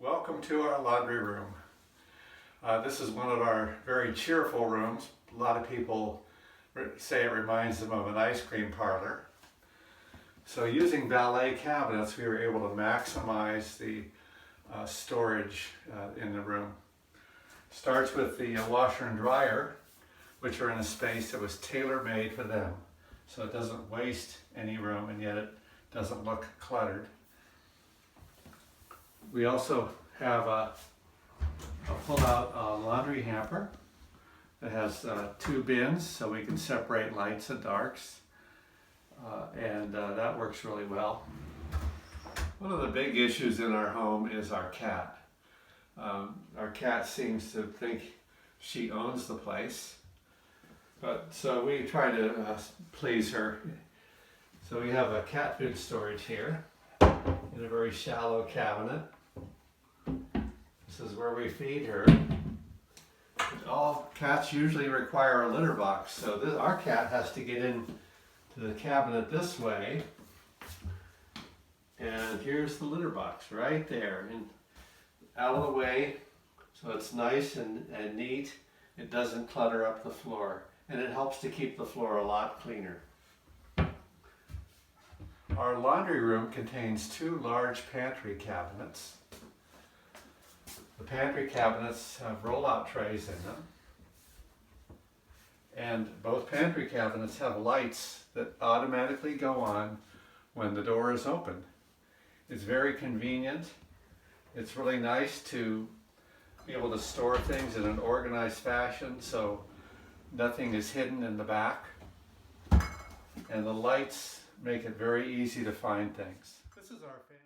Welcome to our laundry room. This is one of our very cheerful rooms. A lot of people say it reminds them of an ice cream parlor. So using valet cabinets, we were able to maximize the storage in the room. Starts with the washer and dryer, which are in a space that was tailor-made for them. So it doesn't waste any room and yet it doesn't look cluttered. We also have a pull-out laundry hamper that has two bins so we can separate lights and darks, and that works really well. One of the big issues in our home is our cat. Our cat seems to think she owns the place, but so we try to please her. So we have a cat food storage here in a very shallow cabinet. This is where we feed her. All cats usually require a litter box, so our cat has to get into the cabinet this way. And here's the litter box right there, and out of the way, so it's nice and neat. It doesn't clutter up the floor, and it helps to keep the floor a lot cleaner. Our laundry room contains two large pantry cabinets. The pantry cabinets have roll-out trays in them, and both pantry cabinets have lights that automatically go on when the door is open. It's very convenient. It's really nice to be able to store things in an organized fashion so nothing is hidden in the back, and the lights make it very easy to find things. This is our family.